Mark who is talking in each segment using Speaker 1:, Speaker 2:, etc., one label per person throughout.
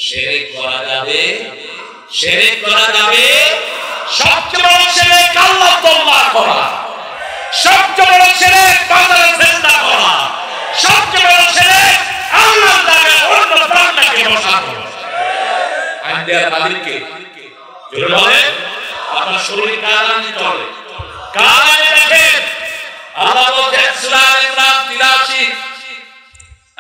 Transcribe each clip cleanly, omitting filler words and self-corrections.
Speaker 1: শিরক করা যাবে, শিরক করা যাবে। সবচেয়ে বড় শিরক আল্লাহ তোবা করা, সবচেয়ে বড় শিরক বাজারে সেজদা করা, সবচেয়ে বড় শিরক আল্লাহর নামে অন্য বান্দাকে বসানো। আইনদার মালিককে জোরে বলে আপনার শরীর কারানে চলে, কারানে দেখেন। আল্লাহ বলেন সূরা ইমরান 83,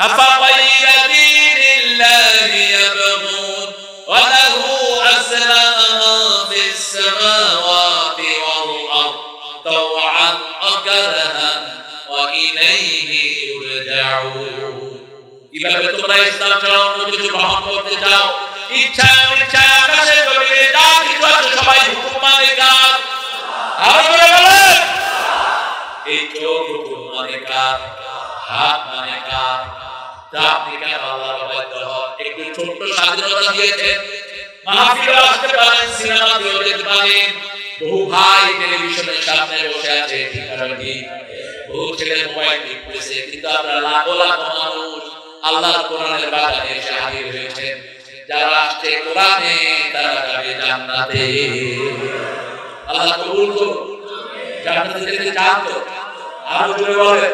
Speaker 1: আফা গায়রা দীনিল্লাহি ইয়াবগুন ওয়া লাহু আসলামা মান ফিস সামাওয়াতি ওয়াল আরদ তাওআন ওয়া কারহান ওয়া ইলাইহি ইরজাউন। কিভাবে তোমরা ইসলাম ছাড়া অন্য কিছু গ্রহণ করতে চাও? ইচ্ছা ইচ্ছা আকাশে জমিনে যা কিছু আছে সবাই হুকুম মানে কার? আর বলে বলেন এই চোখ হুকুম মানে কার? হাত মানে কার? আপনি কেন আল্লাহর অবাধ্য হন? একটু ছোট্ট স্বাধীনতা দিয়েছেন, মাহফিলে আসতে পারেন, সিনেমা যেতে পারেন। বহু ভাই টেলিভিশনের সামনে বসে আছে, ঠিক আছে, বহু ছেলে মোবাইল টিপতেছে, কিন্তু আপনারা লাখো লাখো মানুষ আল্লাহর কোরআনের বাগানে এসে হাজির হয়েছেন। যারা আসছে কোরআনে তারা যাবে জান্নাতে। আল্লাহ কবুল করুন। জান্নাতে যেতে চান তো? আরো জোরে বলেন।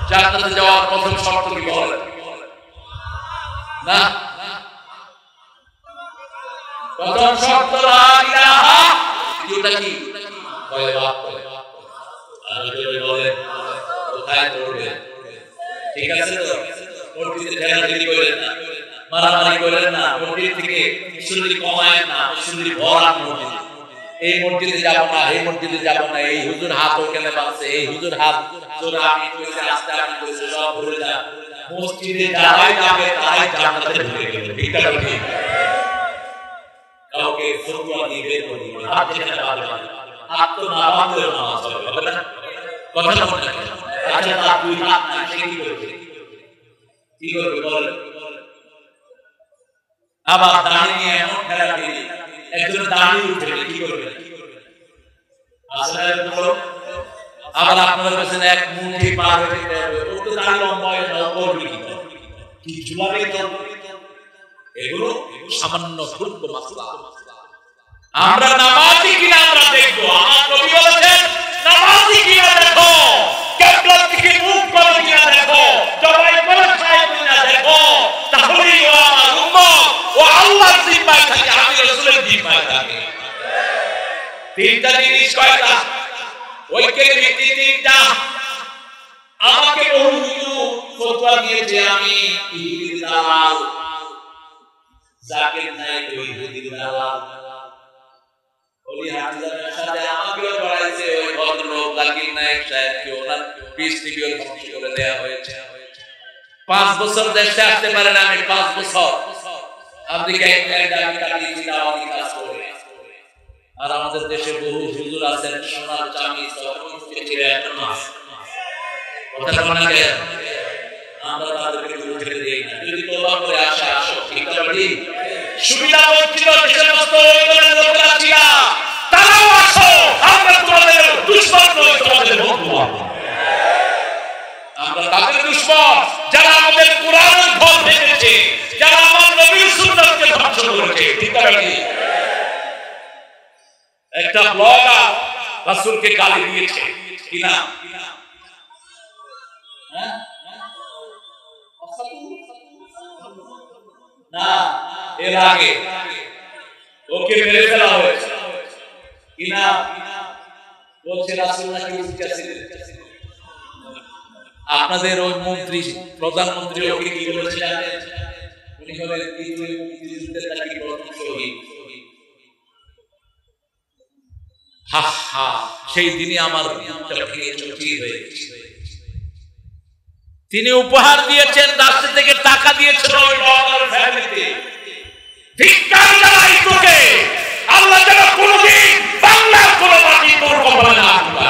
Speaker 1: জান্নাতে যাওয়ার প্রথম শর্ত কি বলেন? না, প্রথম শর্ত লা ইলাহা, এটা কি? কয় বাপ করে। আরো জোরে বলেন। কোথায় করবেন? ঠিক আছে তো? মসজিদে ঠেলাঠেলি করেন না, মারামারি করেন না, মসজিদ থেকে মুসল্লি কমায় না, মুসল্লি ভরান মসজিদে। এই মসজিদে যাব না, এই মসজিদে যাব না, এই হুজুর হাত ওখানে বাঁধছে, এই হুজুর হাত তোরা আমি কইছে আস্তে আমি কইছে সব ভুলে যা। মসজিদে যারাই যাবে তারাই জান্নাতে ঢুকে গেল। ঠিক আছে? কাউকে ফতোয়া দিয়ে বের করে দিবে, হাত যেখানে বাঁধবে হাত তো না বাঁধলেও নামাজ হবে, হবে না? কথা বলেন। আচ্ছা তা তুই হাত না, সে কি করবে? কি করবে বলেন? আবার দাঁড়িয়ে নিয়ে এমন ঠেলাঠেলি, একজন দাঁড়িয়ে উঠে কি করবে? আসলে আবার আপনাদের কাছে এক মুঠি পার হয়ে যেতে হবে, ও তো দাঁড়িয়ে লম্বা হয়ে যাও, করবে কি ঝুলাবে তো? এগুলো সামান্য ছোট্ট মাসলা। আমরা নামাজি কিনা আমরা দেখবো। আমার নবী বলেছেন নামাজি কিনা দেখো, কিবলার দিকে মুখ করে কিনা দেখো, জবাই করে খায় কিনা দেখো, তাহলেই ও আমার উম্মত, ও আল্লাহর জিম্মায় থাকে, আমি রাসূলের জিম্মায় থাকে। তিনটা জিনিস কয়টা? ঐক্যের ভিত্তি তিনটা। আমাকে বহু হুজুর ফতোয়া দিয়েছে আমি ইহুদির দালাল, জাকির নায়েক ওই ইহুদির দালাল, ওলি হাফিজের সাথে আমাকেও জড়াইছে ওই ভদ্রলোক জাকির নায়েক সাহেবকে, ওনার পিস টিভিও ধ্বংস করে দেয়া হয়েছে। 5 বছর দেশে আসতে পারেন, আমি 5 বছর আমেরিকায় দাবি কাটিয়েছি দাওয়াতি কাজ করে। আর আমাদের দেশে বহু হুজুর আছেন সোনার চাঁদি তখন থেকে এখন আছে। কথা বলা গেল আমরা তাদেরকে উঠে দেই না, যদি তোবা করে আসে আসো, ঠিক আছে? সুবিধা বঞ্চিত দেশের মতো ওইগুলোর লোকেরা ছিল, তারাও আসো, আমরা তোমাদের দুশমন নই, তোমাদের বন্ধু। আমরা তাদের দুশমন যারা আমাদের কোরআনের ঘর ভেঙেছে, যারা আমার নবীর সুন্নাতকে ধ্বংস করেছে। ঠিক আছে? একটা ব্লগার রাসূলকে গালি দিয়েছে কিনা? না, এর আগে ওকে মেরে ফেলা হয়েছে কিনা? বলছে রাসূল নাকি উঠেছিলেন। আপনাদের ওই মন্ত্রী, প্রধানমন্ত্রী ওকে কি বলেছে জানেন? উনি হলেন পৃথিবীর মুক্তিযুদ্ধের নাকি প্রথম শহীদ। হা হা, সেই দিনই আমার তিনি উপহার দিয়েছেন, রাষ্ট্র থেকে টাকা দিয়েছেন ওই ব্লগার ফ্যামিলিতে। ধিক্কার জানাই তোকে, আল্লাহ যেন কোনদিন বাংলার কোন মাটি তোর কপালে না আনবা।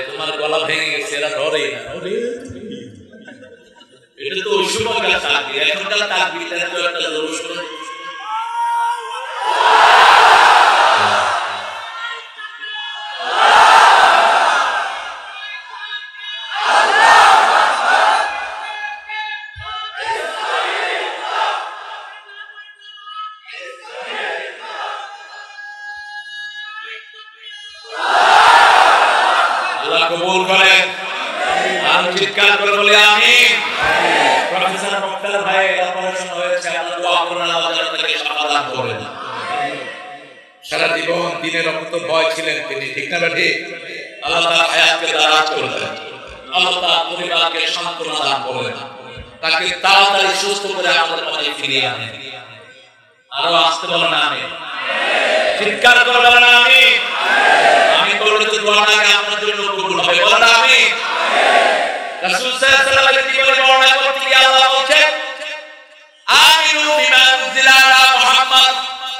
Speaker 1: তোমার গলা ভেঙে গেছে, এরা এটা তো ওই সময়কার তাকবীর, এখনকার তাকবীরটা তো একটা জোর শুনে। আল্লাহ কবুল করেন। আর চিৎকার করে বলি আমিন। প্রফেসর মুক্তার ভাই অপারেশন হয়েছে, আল্লাহ দোয়া করুন আল্লাহ যেন তাকে শাফা দান করেন। সারা জীবন দিনের রক্ত ভয় ছিলেন তিনি, ঠিক না ঠিক? আল্লাহ তাআলা হায়াতকে দারাজ করে দেন, আল্লাহ তাআলা পরিবারকে সান্ত্বনা দান করেন, তাকে তাড়াতাড়ি সুস্থ করে আমাদের মাঝে ফিরিয়ে আনেন। আরো আসতে বলেন আমিন, চিৎকার করে বলেন আমিন। আমি বললে তো দোয়াটা আপনার জন্য কবুল হবে, বলেন আমিন। রাসূল সাল্লাল্লাহু আলাইহি ওয়াসাল্লাম বর্ণনা করতে গিয়ে আল্লাহ বলেন আমিনু বিমা উনজিলা আলা মুহাম্মদ,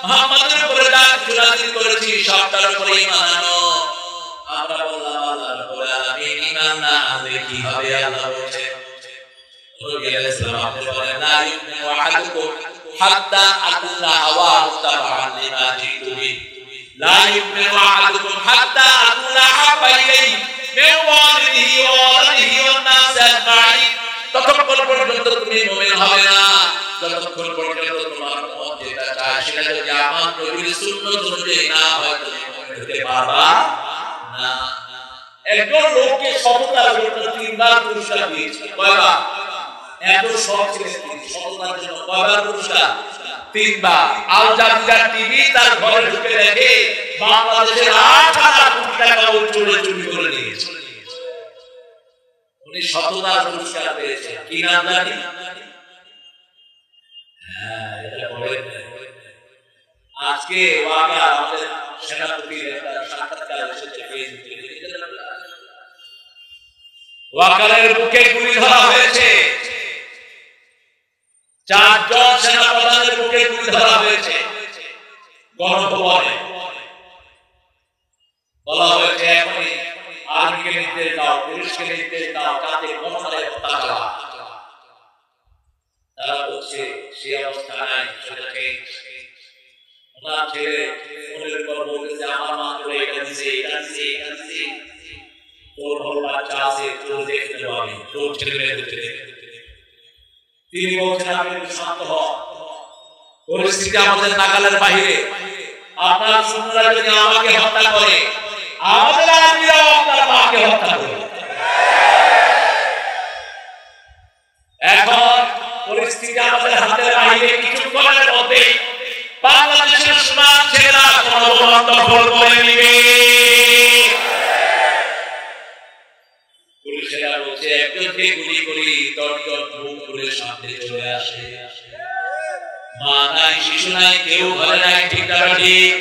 Speaker 1: মুহাম্মাদের উপরে যা কিছু নাযিল করেছি সবটার উপরে ঈমান আনো। আমরা বললাম আল্লাহ রাব্বুল আলামিন ঈমান না আনলে কি হবে? আল্লাহ বলেন নবী আলাইহিস সালাম আপনি বলেন লা ইউমিনু আহাদুকুম হাত্তা আকুনা হাওয়াহু তাবাআন লিমা জিতু বি, লা ইউমিনু আহাদুকুম হাত্তা আকুনা হাব্বা ইলাইহি মিন ওয়ালিদিহি ওয়া ওয়ালাদিহি ওয়ান নাস আজমাইন। ততক্ষণ পর্যন্ত তুমি মুমিন হবে না যতক্ষণ পর্যন্ত তোমার মন যেটা চায় সেটা যদি আমার নবীর সুন্নাত অনুযায়ী না হয় তুমি মুমিন হতে পারবা না। একজন লোককে সততার জন্য 3 বার পুরস্কার দিয়েছে, কয়বার? এত সব ছিলেন তিনি, সততার জন্য কয়বার পুরস্কার? 3 বার। আল জাজিরা টিভি তার ঘরে ঢুকে দেখে বাংলাদেশের 8,000 কোটি টাকা চুরি করে নিয়েছে। উনি সততার পুরস্কার পেয়েছেন, কি নাম জানি? হ্যাঁ, এটা বলেন। আজকে ওয়াকা আমাদের সেনাপতির একটা সাক্ষাৎকার এসেছে ফেসবুকে, ওয়াকারের বুকে গুলি ধরা হয়েছে, 4 জন সেনাপ্রধানের বুকে গুলি ধরা হয়েছে গণভবনে। বলা হয়েছে এখনই আর্মিকে নির্দেশ দাও, পুলিশকে নির্দেশ দাও যাতে গণমারে হত্যা করা। তারা বলছে সেই অবস্থা নাই, সেটাকে ওনার ছেলে ফোনের উপর বলতেছে আমার মা তো এটা দিছে, এটা দিছে, এটা দিছে, তোর বড় বাচ্চা আছে, তোর দেখতে দেবো আমি, তোর ছেলে মেয়েদের দেখতে। তিনি বলছেন আপনি শান্ত হন, পরিস্থিতি আমাদের নাগালের বাইরে। আপনার সুন্নারা যদি আমাকে হত্যা করে, আমাদের আর্মিরাও আপনার মাকে হত্যা করে। এখন পরিস্থিতি আমাদের হাতের বাইরে, কিছুক্ষণের মধ্যে বাংলাদেশের সীমান্ত ছেলেরা গণভবন দখল করে নেবে। পুলিশেরা বলছে একজনকে গুলি করি 10 জন মুখ করে সামনে চলে আসে, মা নাই, শিশু নাই, কেউ ঘরে নাই, ঠিক না ঠিক?